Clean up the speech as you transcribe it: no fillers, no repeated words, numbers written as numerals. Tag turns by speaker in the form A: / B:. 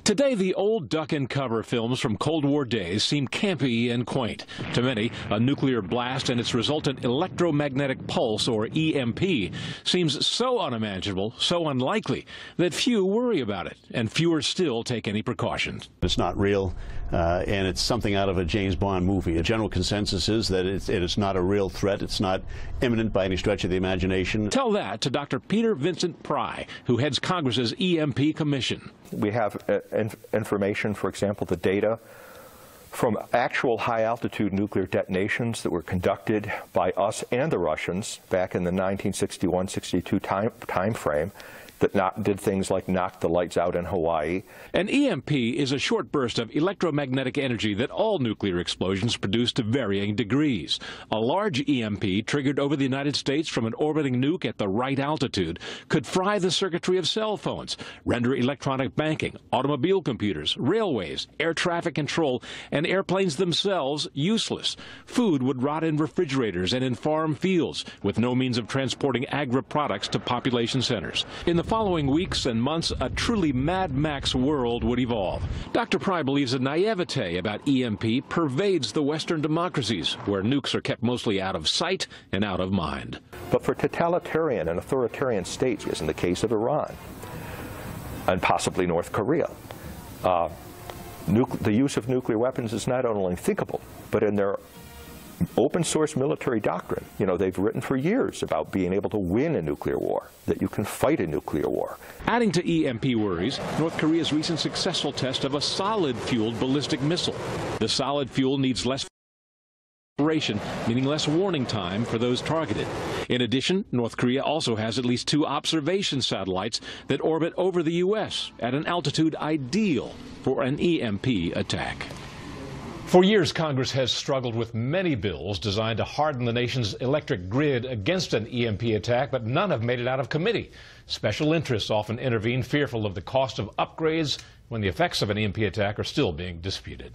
A: Today, the old duck and cover films from Cold War days seem campy and quaint. To many, a nuclear blast and its resultant electromagnetic pulse, or EMP, seems so unimaginable, so unlikely, that few worry about it, and fewer still take any precautions.
B: It's not real, and it's something out of a James Bond movie. A general consensus is that it is not a real threat. It's not imminent by any stretch of the imagination.
A: Tell that to Dr. Peter Vincent Pry, who heads Congress's EMP Commission.
C: We have information, for example, the data from actual high-altitude nuclear detonations that were conducted by us and the Russians back in the 1961-62 time frame that did things like knock the lights out in Hawaii.
A: An EMP is a short burst of electromagnetic energy that all nuclear explosions produce to varying degrees. A large EMP triggered over the United States from an orbiting nuke at the right altitude could fry the circuitry of cell phones, render electronic banking, automobile computers, railways, air traffic control, and airplanes themselves useless. Food would rot in refrigerators and in farm fields, with no means of transporting agri-products to population centers. In the following weeks and months, a truly Mad Max world would evolve. Dr. Pry believes a naivete about EMP pervades the Western democracies, where nukes are kept mostly out of sight and out of mind.
C: But for totalitarian and authoritarian states, as in the case of Iran and possibly North Korea, the use of nuclear weapons is not only unthinkable, but in their open source military doctrine, they've written for years about being able to win a nuclear war, that you can fight a nuclear war.
A: Adding to EMP worries, North Korea's recent successful test of a solid-fueled ballistic missile. The solid fuel needs less duration, meaning less warning time for those targeted. In addition, North Korea also has at least 2 observation satellites that orbit over the U.S. at an altitude ideal for an EMP attack. For years, Congress has struggled with many bills designed to harden the nation's electric grid against an EMP attack, but none have made it out of committee. Special interests often intervene, fearful of the cost of upgrades when the effects of an EMP attack are still being disputed.